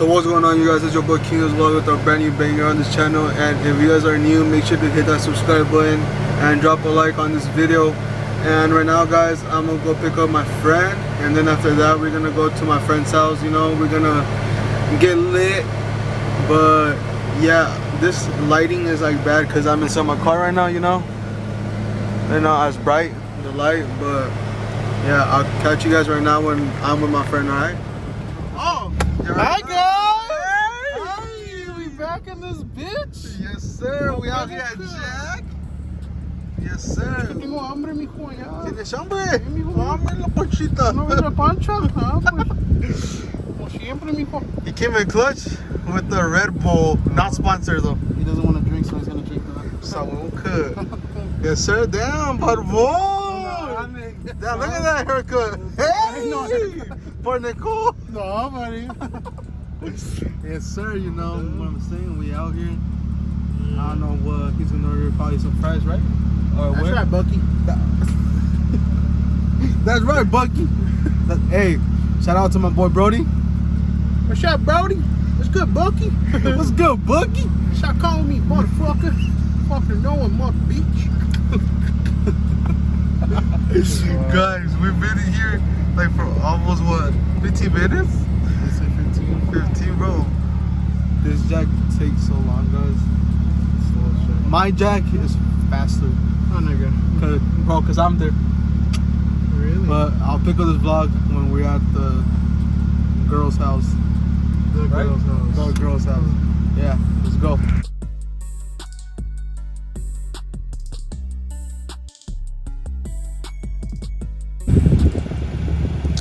So what's going on, you guys? It's your boy King's Vlog with our brand new banger on this channel. And if you guys are new, make sure to hit that subscribe button and drop a like on this video. And right now, guys, I'm gonna go pick up my friend, and then after that we're gonna go to my friend's house. You know, we're gonna get lit. But yeah, this lighting is like bad because I'm inside my car right now, you know. They're not as bright, the light, but yeah, I'll catch you guys right now when I'm with my friend. Alright? Oh, Hi guys! Hey, we back in this bitch? Yes, sir. We out here at Jack. Yes, sir. Tengo hambre, mijo, ya. ¿Tienes hambre? Hambre la panchita. ¿No ves la pancha? Ah, pues. Como siempre, mijo. He came in clutch with the Red Bull, not sponsored though. He doesn't want to drink, so he's gonna drink that. Saúca. Yes, sir. Damn, barbón. Damn, look at that haircut. Hey! For Nicole. No, buddy. Yes, sir. You know what I'm saying? We out here. I don't know what he's gonna order. Probably some fries, right? Or That's what? right, Bucky. That's right, Bucky. Hey, shout out to my boy Brody. What's up, Brody? What's good, Bucky? What's good, Bucky? Stop calling me motherfucker. Fucking knowing mother bitch. Guys, we've been in here like for almost what, 15 minutes? 15, bro. This jack takes so long, guys. My jack is faster. Oh, nigga. Cause I'm there. Really? But I'll pick up this vlog when we're at the girl's house. The Right? girl's house. The girl's house. Yeah, let's go.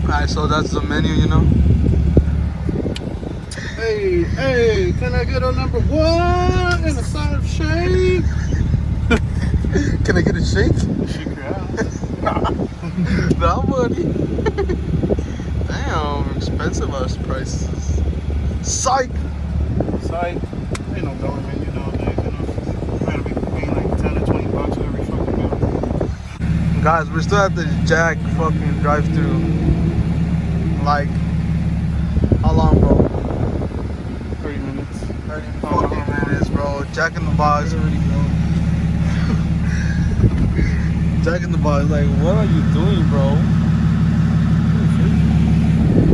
Alright, so that's the menu, you know. Hey, can I get a number 1 and a side of shake? Can I get a shake? Shake your ass. Nah, buddy. Damn, expensive ass prices. Psych! Psych. Ain't no government, you know, we're gonna be paying like 10 to 20 bucks for every fucking meal. Guys, we're still at the Jack fucking drive-thru. Like, how long, bro? 30 minutes. 30 fucking minutes, bro. Jack in the Box. Jack in the Box, like, what are you doing, bro?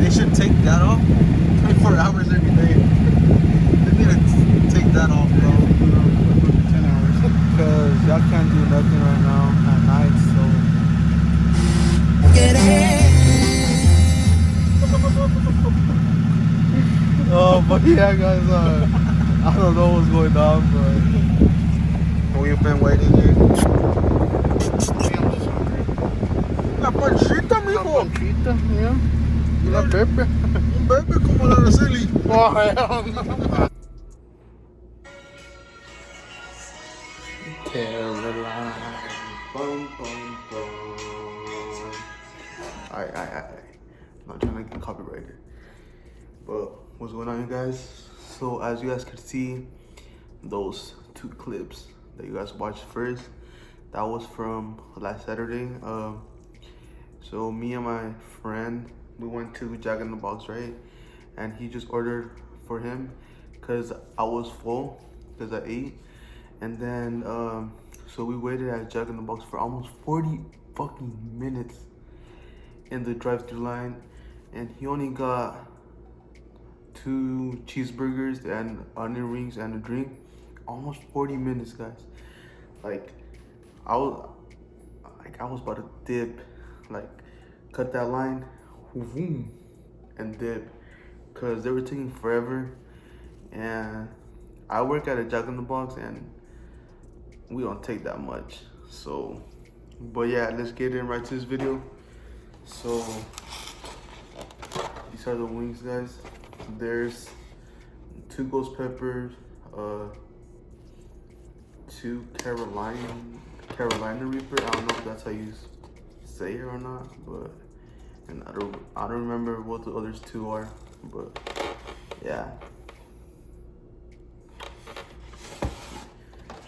They should take that off 24 hours every day. They need to take that off, bro. 10 hours. Because y'all can't do nothing right now at night, so. Get it. Oh, but yeah, guys, I don't know what's going on, but we've been waiting here. La panchita, La mijo. panchita, yeah. La pepe. Un bebé como la Araceli. Oh, hell no. Caroline. Boom, boom, boom. Alright. I'm not trying to get copyrighted. But what's going on, you guys? So as you guys can see, those 2 clips that you guys watched first, that was from last Saturday. So me and my friend, we went to Jack in the Box, right? And he just ordered for him because I was full because I ate. And then so we waited at Jack in the Box for almost 40 fucking minutes in the drive-thru line, and he only got 2 cheeseburgers and onion rings and a drink. Almost 40 minutes, guys. Like I was about to dip, like cut that line, boom, and dip, cause they were taking forever. And I work at a Jack in the Box, and we don't take that much. So, but yeah, let's get in right to this video. So these are the wings, guys. There's 2 ghost peppers, 2 Carolina Reaper. I don't know if that's how you say it or not, but and I don't remember what the others 2 are, but yeah.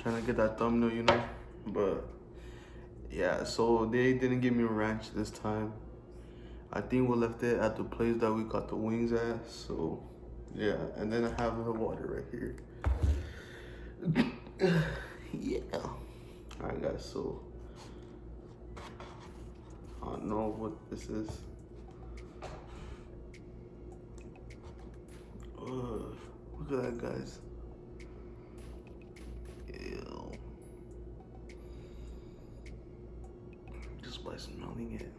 Trying to get that thumbnail, you know, but yeah. So they didn't give me a ranch this time. I think we left it at the place that we got the wings at, so Yeah, and then I have the water right here. Yeah. Alright guys, so I don't know what this is. Look at that, guys. Ew. Just by smelling it.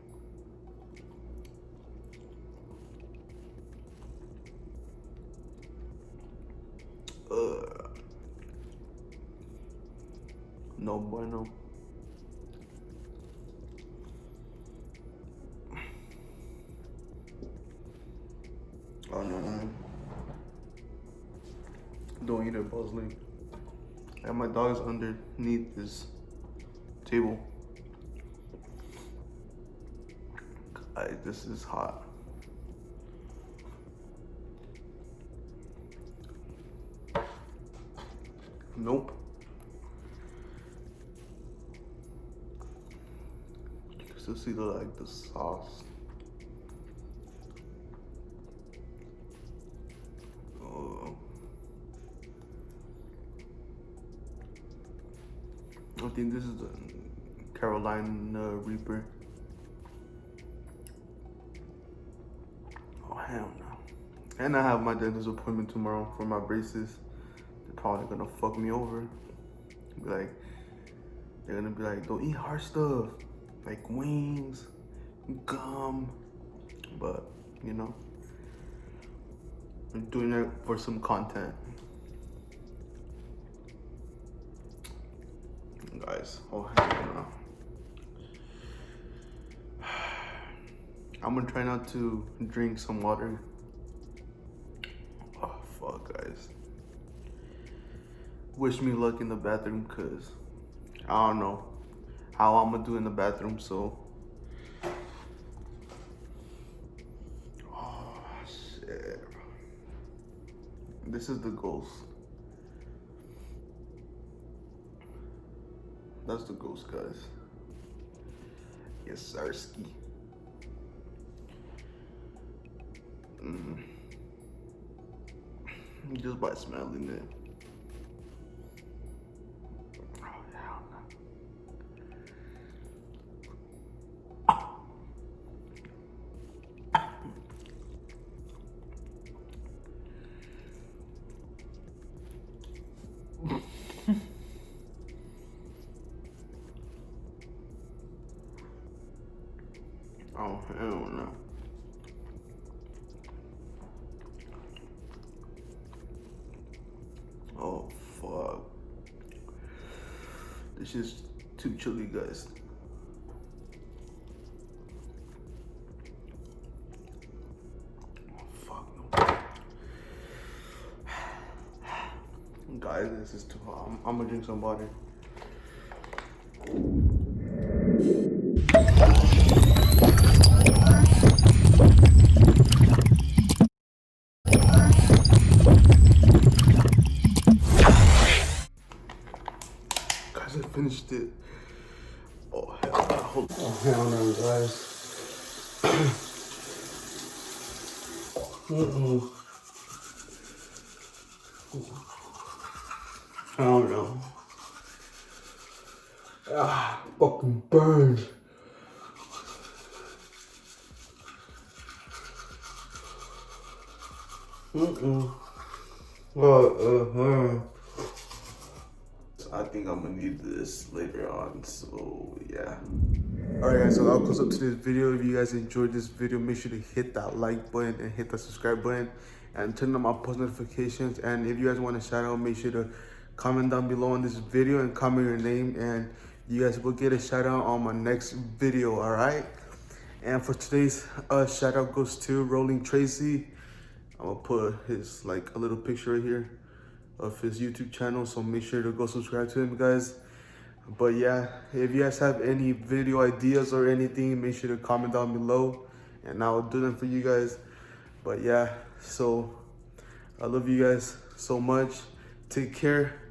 No bueno. Oh no. Don't eat it, Bosley. And my dog's underneath this table. Guys, this is hot. Nope. You can still see the sauce. Oh. I think this is the Carolina Reaper. Oh hell no. And I have my dentist appointment tomorrow for my braces. They're probably gonna fuck me over. They're gonna be like, don't eat hard stuff, like wings, gum. But, you know, I'm doing it for some content. Guys, oh hell no. I'm gonna try not to drink some water. Oh fuck, guys. Wish me luck in the bathroom, cause I don't know how I'm gonna do in the bathroom, so. Oh shit. This is the ghost. That's the ghost, guys. Yes, sirski. Just by smelling it. Oh, hell no. Oh, hell no. Oh, fuck. This is too chilly, guys. Oh, fuck no. Guys, this is too hot. I'm gonna drink some water. Guys, I finished it. Oh, hell no. Hold on. Oh, hell no, guys. I don't know. Ah, fucking burned. I think I'm gonna need this later on, so yeah. Alright guys, so that'll close up today's video. If you guys enjoyed this video, make sure to hit that like button and hit the subscribe button and turn on my post notifications. And if you guys want a shout out, make sure to comment down below on this video and comment your name, and you guys will get a shout out on my next video, alright? And for today's shout out goes to Rolling Tracy. I'm gonna put his like a little picture right here of his YouTube channel, so make sure to go subscribe to him, guys. But yeah, if you guys have any video ideas or anything, make sure to comment down below and I'll do them for you guys. But yeah, so I love you guys so much. Take care,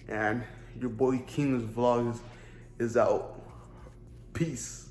and your boy King's vlogs is out. Peace.